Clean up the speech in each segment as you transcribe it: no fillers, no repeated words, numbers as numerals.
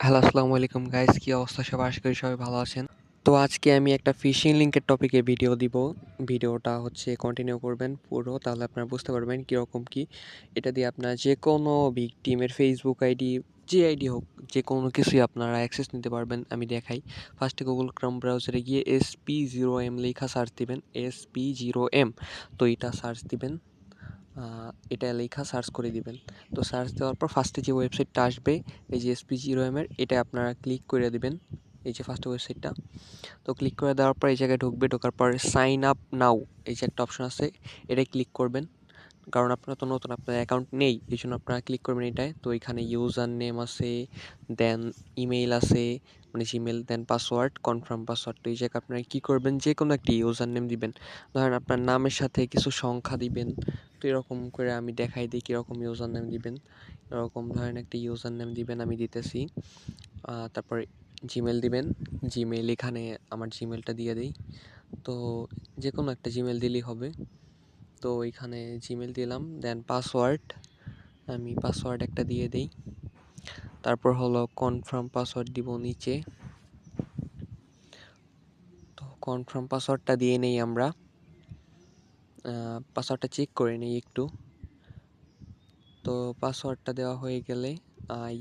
Hello, আসসালামু আলাইকুম guys. কি অবস্থা সবার? আশা করি সবাই ভালো আছেন। তো আজকে আমি একটা ফিশিং লিংকের টপিকে ভিডিও দিব। ভিডিওটা হচ্ছে কন্টিনিউ করবেন পুরো, তাহলে আপনারা বুঝতে পারবেন কীরকম কী। এটা দিয়ে আপনার যে কোনো ভিকটিমের ফেসবুক আইডি, যে আইডি হোক, যে কোনো কিছুই আপনারা অ্যাক্সেস নিতে পারবেন। আমি দেখাই। ফার্স্টে গুগল ক্রোম ব্রাউজারে গিয়ে SP0M লেখা সার্চ দিবেন। SP0M, তো এটা সার্চ দিবেন। এটা লেখা সার্চ করে দিবেন। তো সার্চ দেওয়ার পর ফার্স্টে যে ওয়েবসাইটটা আসবে, এই যে SP0M এর, এটা আপনারা ক্লিক করে দিবেন। এই যে ফার্স্ট ওয়েবসাইটটা, তো ক্লিক করে দেওয়ার পর এই জায়গায় ঢুকবে। ঢোকার পর সাইন আপ নাও, এই যে একটা অপশন আছে, এটাই ক্লিক করবেন। কারণ আপনারা তো নতুন, আপনার অ্যাকাউন্ট নেই, এই জন্য আপনারা ক্লিক করবেন এটায়। তো এখানে ইউজার নেম আছে, দেন ইমেইল আছে, মানে জিমেল, দেন পাসওয়ার্ড, কনফার্ম পাসওয়ার্ড। তো এই জায়গায় আপনারা কী করবেন, যে কোনো একটি ইউজার নেম দিবেন। ধরেন আপনার নামের সাথে কিছু সংখ্যা দিবেন। তো এরকম করে আমি দেখাই দিই কীরকম ইউজার নেম দিবেন। এরকম ধরেন একটি ইউজার নেম দিবেন, আমি দিতেছি। তারপর জিমেল দিবেন। জিমেল, এখানে আমার জিমেলটা দিয়ে দিই। তো যে কোনো একটা জিমেল দিলেই হবে। তো এখানে জিমেল দিলাম, দেন পাসওয়ার্ড, আমি পাসওয়ার্ড একটা দিয়ে দিই। তারপর হলো কনফার্ম পাসওয়ার্ড দিব নিচে। তো কনফার্ম পাসওয়ার্ডটা দিয়ে নেই আমরা। পাসওয়ার্ডটা চেক করে নিই একটু। তো পাসওয়ার্ডটা দেওয়া হয়ে গেলে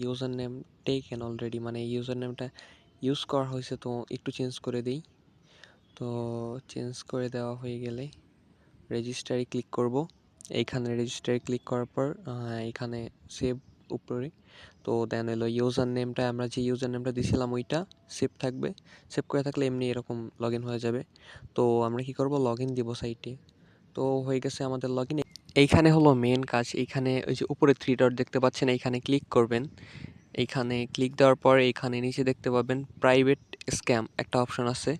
ইউজার নেম টেকেন অলরেডি, মানে ইউজার নেমটা ইউজ করা হয়েছে, তো একটু চেঞ্জ করে দিই। তো চেঞ্জ করে দেওয়া হয়ে গেলে রেজিস্টারে ক্লিক করব। এইখানে রেজিস্টারে ক্লিক করার পর এখানে সেভ উপরে। তো দেন এলো ইউজার নেমটা, আমরা যে ইউজার নেমটা দিয়েছিলাম ওইটা সেভ থাকবে। সেভ করে থাকলে এমনি এরকম লগ ইন হয়ে যাবে। তো আমরা কি করব, লগ ইন দিব সাইটে। তো হয়ে গেছে আমাদের লগ ইন। এইখানে হলো মেন কাজ। এইখানে ওই যে উপরে থ্রি ডট দেখতে পাচ্ছেন, এইখানে ক্লিক করবেন। এইখানে ক্লিক দেওয়ার পর এইখানে নিচে দেখতে পাবেন প্রাইভেট স্ক্যাম একটা অপশন আছে,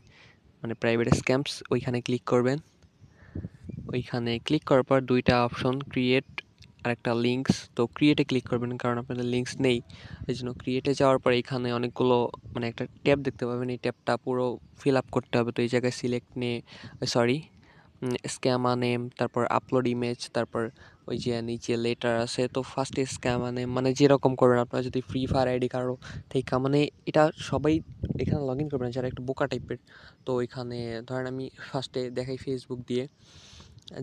মানে প্রাইভেট স্ক্যামস, ওইখানে ক্লিক করবেন। ওইখানে ক্লিক করার পর দুইটা অপশন, ক্রিয়েট আর একটা লিঙ্কস। তো ক্রিয়েটে ক্লিক করবেন, কারণ আপনাদের লিঙ্কস নেই। এই জন্য ক্রিয়েটে যাওয়ার পর এখানে অনেকগুলো, মানে একটা ট্যাব দেখতে পাবেন, এই ট্যাবটা পুরো ফিল আপ করতে হবে। তো এই জায়গায় সিলেক্ট নিয়ে, সরি, স্ক্যামা নেম, তারপর আপলোড ইমেজ, তারপর ওই যে নিচে লেটার আছে। তো ফার্স্টে স্ক্যামা নেম, মানে যেরকম করবেন আপনারা, যদি ফ্রি ফায়ার আইডি কারো থেকে, মানে এটা সবাই এখানে লগ ইন করবেন যারা একটু বোকা টাইপের। তো এখানে ধরেন আমি ফার্স্টে দেখাই ফেসবুক দিয়ে,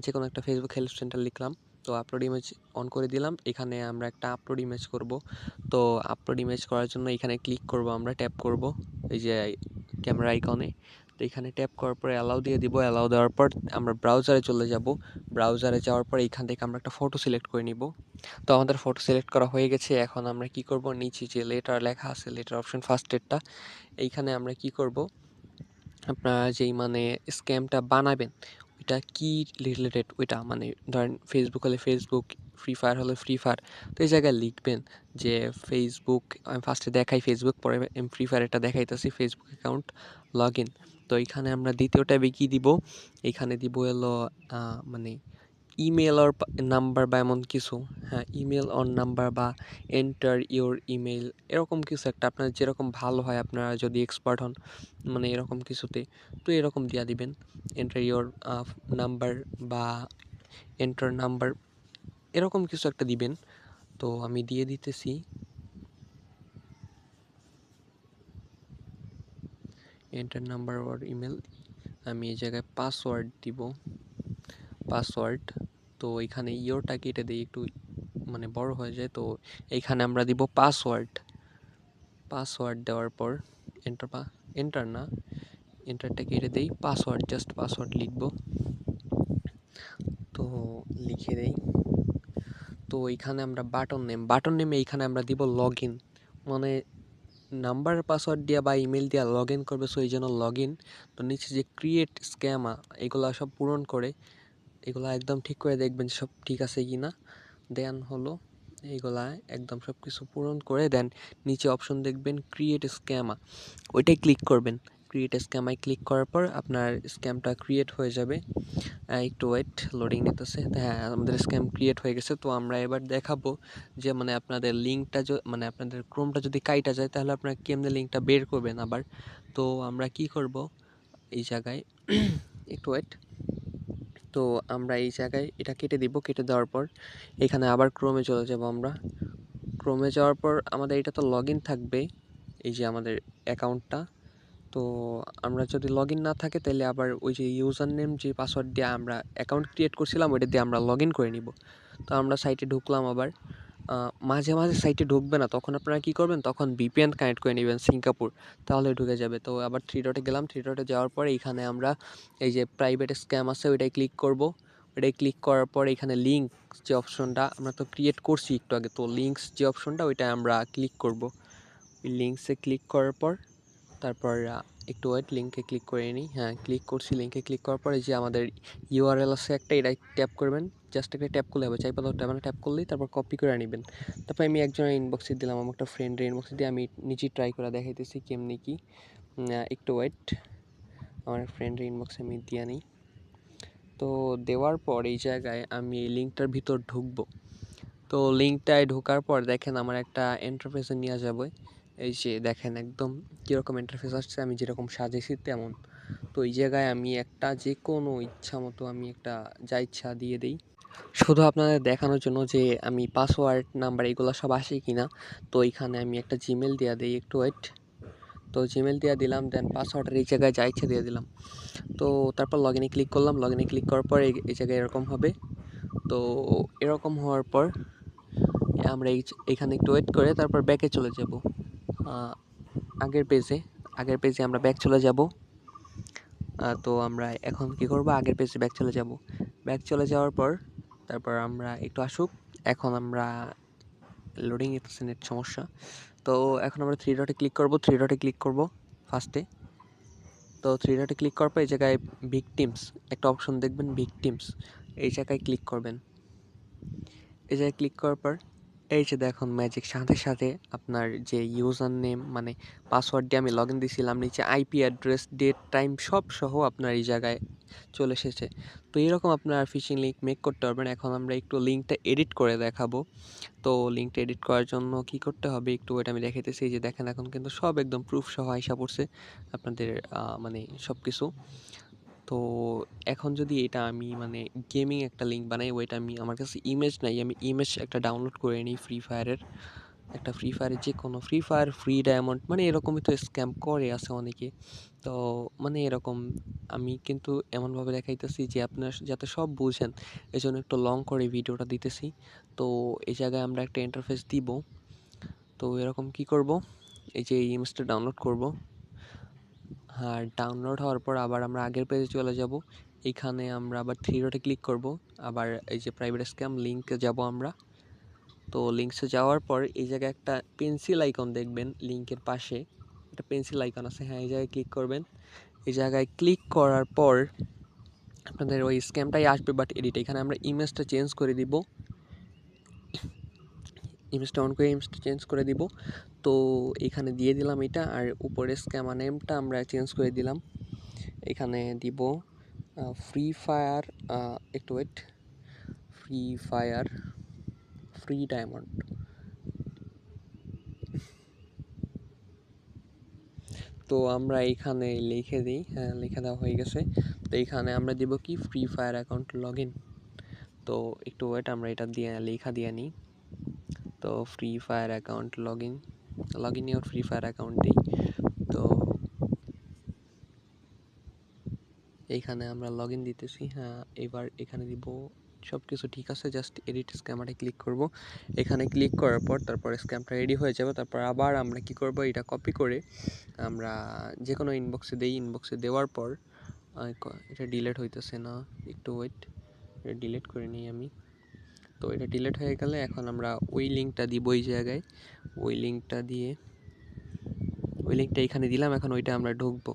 যে কোনো একটা ফেসবুক হেল্প সেন্টার লিখলাম। তো আপলোড ইমেজ অন করে দিলাম। এখানে আমরা একটা আপলোড ইমেজ করব। তো আপলোড ইমেজ করার জন্য এখানে ক্লিক করব, আমরা ট্যাপ করব এই যে ক্যামেরা আইকনে। তো এখানে ট্যাপ করার পরে অ্যালাউ দিয়ে দিব। অ্যালাউ দেওয়ার পর আমরা ব্রাউজারে চলে যাব। ব্রাউজারে যাওয়ার পর এখান থেকে আমরা একটা ফটো সিলেক্ট করে নিব। তো আমাদের ফটো সিলেক্ট করা হয়ে গেছে। এখন আমরা কি করব, নিচে যে লেটার লেখা আছে, লেটার অপশন ফার্স্টেরটা, এইখানে আমরা কি করব, আপনারা যেই মানে স্ক্যামটা বানাবেন ওইটা কি রিলেটেড, ওইটা মানে ধরেন ফেসবুক হলে ফেসবুক, ফ্রি ফায়ার হলে ফ্রি ফায়ার। তো এই জায়গায় লিখবেন যে ফেসবুক, আমি ফার্স্টে দেখাই ফেসবুক, পরে আমি ফ্রি ফায়ারটা দেখাইতেছি ফেসবুক অ্যাকাউন্ট লগ ইন। তো এইখানে আমরা দ্বিতীয় ট্যাবে কী দিব, এইখানে দিব হলো মানে ইমেল অর নাম্বার বা এমন কিছু। হ্যাঁ, ইমেল অর নাম্বার বা এন্টার ইওর ইমেল, এরকম কিছু একটা, আপনার যেরকম ভালো হয়, আপনারা যদি এক্সপার্ট হন মানে এরকম কিছুতে, তো এরকম দিয়া দিবেন এন্টার ইওর নাম্বার বা এন্টার নাম্বার, এরকম কিছু একটা দিবেন। তো আমি দিয়ে দিতেছি এন্টার নাম্বার ওর ইমেল। আমি এই জায়গায় পাসওয়ার্ড দিব, পাসওয়ার্ড। তো এখানে ইওরটা কেটে দিই, একটু মানে বড় হয়ে যায়। তো এইখানে আমরা দিব পাসওয়ার্ড। পাসওয়ার্ড দেওয়ার পর এন্টার, এন্টার না, এন্টারটা কেটে দেই, পাসওয়ার্ড, জাস্ট পাসওয়ার্ড লিখব। তো লিখে দেই। তো এইখানে আমরা বাটন নেমে এইখানে আমরা দিব লগ ইন, মানে নাম্বার পাসওয়ার্ড দিয়া বা ইমেল দিয়া লগ ইন করবে, সো এই জন্য লগ ইন। তো নিচে যে ক্রিয়েট স্ক্যামা, এগুলা সব পূরণ করে, এগুলা একদম ঠিক করে দেখবেন সব ঠিক আছে কি না। দেন হলো এইগুলা একদম সব কিছু পূরণ করে দেন নিচে অপশন দেখবেন ক্রিয়েট স্ক্যামা, ওইটাই ক্লিক করবেন। ক্রিয়েট স্ক্যামায় ক্লিক করার পর আপনার স্ক্যামটা ক্রিয়েট হয়ে যাবে। একটু ওয়েট, লোডিং নিতেছে। হ্যাঁ, আমাদের স্ক্যাম ক্রিয়েট হয়ে গেছে। তো আমরা এবার দেখাবো যে মানে আপনাদের লিঙ্কটা, মানে আপনাদের ক্রোমটা যদি কাইটা যায় তাহলে আপনারা কেমনে লিঙ্কটা বের করবেন আবার। তো আমরা কি করব, এই জায়গায় একটু ওয়েট। তো আমরা এই জায়গায় এটা কেটে দিব। কেটে দেওয়ার পর এখানে আবার ক্রোমে চলে যাব আমরা। ক্রোমে যাওয়ার পর আমাদের এটা তো লগ ইন থাকবে, এই যে আমাদের অ্যাকাউন্টটা। তো আমরা যদি লগইন না থাকে তাহলে আবার ওই যে ইউজার নেম যে পাসওয়ার্ড দিয়ে আমরা অ্যাকাউন্ট ক্রিয়েট করছিলাম ওইটা দিয়ে আমরা লগইন করে নিব। তো আমরা সাইটে ঢুকলাম আবার। মাঝে মাঝে সাইটে ঢুকবে না, তখন আপনারা কী করবেন, তখন ভিপিএন কানেক্ট করে নেবেন সিঙ্গাপুর, তাহলে ঢুকে যাবে। তো আবার থ্রি ডটে গেলাম, থ্রি ডটে যাওয়ার পরে এইখানে আমরা এই যে প্রাইভেট স্ক্যাম আছে ওইটাই ক্লিক করব। ওইটাই ক্লিক করার পর এখানে লিঙ্ক যে অপশনটা আমরা তো ক্রিয়েট করছি একটু আগে, তো লিঙ্কস যে অপশনটা ওইটা আমরা ক্লিক করব। ওই লিঙ্কসে ক্লিক করার পর তারপর একটু ওয়েট, লিঙ্কে ক্লিক করে নিই। হ্যাঁ, ক্লিক করছি। লিঙ্কে ক্লিক করার পরে যে আমাদের ইউআরএল আছে একটা, এটাই ট্যাপ করবেন। জাস্ট একটা ট্যাপ করলে হবে, চাইপাতা ট্যাপ করলেই তারপর কপি করে নেবেন। তারপর আমি একজনের ইনবক্সে দিলাম, আমার একটা ফ্রেন্ডের ইনবক্সে দিয়ে আমি নিজেই ট্রাই করে দেখাইতেছি কেমনি কি। একটু ওয়েট, আমার ফ্রেন্ডের ইনবক্সে আমি দিয়ে নিই। তো দেওয়ার পর এই জায়গায় আমি এই লিঙ্কটার ভিতর ঢুকবো। তো লিঙ্কটায় ঢোকার পর দেখেন আমার একটা ইন্টারফেসে নিয়ে যাবে। এই যে দেখেন একদম কীরকম ইন্টারফেস আসছে, আমি যেরকম সাজেছি তেমন। তো এই জায়গায় আমি একটা যে কোনো ইচ্ছা মতো আমি একটা যা ইচ্ছা দিয়ে দিই, শুধু আপনাদের দেখানোর জন্য যে আমি পাসওয়ার্ড নাম্বার এগুলো সব আসে কি না। তো এইখানে আমি একটা জিমেল দিয়ে দিই, একটু ওয়েট। তো জিমেল দিয়ে দিলাম, দেন পাসওয়ার্ডের এই জায়গায় যা ইচ্ছা দিয়ে দিলাম। তো তারপর লগ ইনে ক্লিক করলাম। লগ ইনে ক্লিক করার পর এই জায়গায় এরকম হবে। তো এরকম হওয়ার পর আমরা এইখানে একটু ওয়েট করে তারপর ব্যাকে চলে যাব। আগের পেজে আমরা ব্যাক চলে যাব। তো আমরা এখন কি করব, আগের পেজে ব্যাক চলে যাব। ব্যাক চলে যাওয়ার পর তারপর আমরা একটু আসুক, এখন আমরা লোডিং এসেছে, নেট সমস্যা। তো এখন আমরা থ্রি ডটে ক্লিক করব ফার্স্টে। তো থ্রি ডটে ক্লিক করার পর এই জায়গায় ভিকটিমস একটা অপশন দেখবেন, ভিকটিমস এই জায়গায় ক্লিক করবেন। এই জায়গায় ক্লিক করার পর এই যে দেখুন ম্যাজিক সাথে সাথে আপনার যে ইউজার নেম মানে পাসওয়ার্ড দিয়ে আমি লগ ইন দিয়েছিলাম, নিচে আইপি অ্যাড্রেস, ডেট, টাইম সব সহ আপনার এই জায়গায় চলে এসেছে। তো এরকম আপনার ফিশিং লিঙ্ক মেক করতে পারবেন। এখন আমরা একটু লিঙ্কটা এডিট করে দেখাবো। তো লিঙ্কটা এডিট করার জন্য কি করতে হবে একটু ওইটা আমি দেখাইতেছি। এই যে দেখেন এখন কিন্তু সব একদম প্রুফ সহ আইসা পড়ছে আপনাদের মানে সব কিছু। তো এখন যদি এটা আমি মানে গেমিং একটা লিঙ্ক বানাই, ওইটা আমি আমার কাছে ইমেজ নাই, আমি ইমেজ একটা ডাউনলোড করে নিই ফ্রি ফায়ারের যে কোনো ফ্রি ফায়ার, ফ্রি ডায়মন্ড মানে এরকমই তো স্ক্যাম করে আছে অনেকে। তো মানে এরকম আমি কিন্তু এমনভাবে দেখাইতেছি যে আপনার যাতে সব বুঝেন, এই জন্য একটু লং করে ভিডিওটা দিতেছি। তো এই জায়গায় আমরা একটা ইন্টারফেস দিব। তো এরকম কি করব, এই যে এই ইমেজটা ডাউনলোড করব। আর ডাউনলোড হওয়ার পর আবার আমরা আগের পেজে চলে যাব। এইখানে আমরা আবার থ্রি ডটে ক্লিক করব। আবার এই যে প্রাইভেট স্ক্যাম লিঙ্কে যাব আমরা। তো লিঙ্কসে যাওয়ার পর এই জায়গায় একটা পেন্সিল আইকন দেখবেন, লিঙ্কের পাশে একটা পেন্সিল আইকন আছে। হ্যাঁ, এই জায়গায় ক্লিক করবেন। এই জায়গায় ক্লিক করার পর আপনাদের ওই স্ক্যামটাই আসবে, বাট এডিট। এখানে আমরা ইমেজটা চেঞ্জ করে দিব, ইমেজটা অন করে ইমেজটা চেঞ্জ করে দিব। তো এখানে দিয়ে দিলাম এটা, আর উপরে স্ক্যামার নেমটা আমরা চেঞ্জ করে দিলাম। এখানে দিব ফ্রি ফায়ার, একটু wait, free fire free diamond. তো আমরা এইখানে লিখে দিই, হ্যাঁ লিখে দেওয়া হয়ে গেছে। তো এইখানে আমরা দিব কি free fire account log in. তো একটু ওয়েট, আমরা এটা দিয়ে লেখা দিয়ে নিই। তো free fire account log in your free fire account দিই। তো এইখানে আমরা লগ ইন দিতেছি। হ্যাঁ, এবার এখানে দিব সব কিছু ঠিক আছে, জাস্ট এডিট স্ক্যামারে ক্লিক করব। এখানে ক্লিক করার পর তারপর স্ক্যামটা রেডি হয়ে যাবে। তারপর আবার আমরা কি করব, এটা কপি করে আমরা যে কোনো ইনবক্সে দিই। ইনবক্সে দেওয়ার পর এটা ডিলিট হইতেছে না, একটু ওয়েট, এটা ডিলিট করে নিই আমি। তো এটা ডিলিট হয়ে গেলে এখন আমরা ওই লিঙ্কটা দিব এই জায়গায়, ওই লিঙ্কটা এখানে দিলাম। এখন ওইটা আমরা ঢুকবো।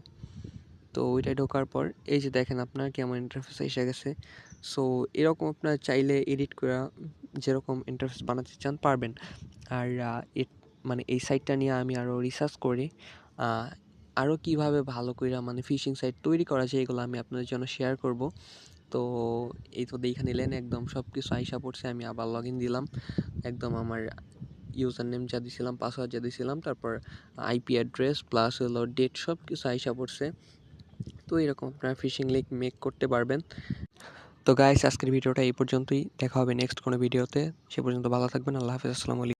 তো ওইটায় ঢোকার পর এই যে দেখেন আপনার কেমন ইন্টারফেস এসে গেছে। সো এরকম আপনার চাইলে এডিট করা যেরকম ইন্টারফেস বানাতে চান পারবেন। আর মানে এই সাইটটা নিয়ে আমি আরও রিসার্চ করে আরও কীভাবে ভালো করে মানে ফিশিং সাইট তৈরি করা যায় এগুলো আমি আপনাদের জন্য শেয়ার করব। তো এই তো দেখে নিলেন একদম সব কিছু আইসা পড়ছে। আমি আবার লগ ইন দিলাম, একদম আমার ইউজার নেম যা দিয়েছিলাম, পাসওয়ার্ড যা দিয়েছিলাম, তারপর আইপি অ্যাড্রেস প্লাস হলো ডেট, সব কিছু আইসা পড়ছে। তো এরকম আপনারা ফিশিং লিঙ্ক মেক করতে পারবেন। তো গাইস, আজকের ভিডিওটা এই পর্যন্তই। দেখা হবে নেক্সট কোনো ভিডিওতে। সে পর্যন্ত ভালো থাকবেন। আল্লাহ হাফেজ, আসসালামু আলাইকুম।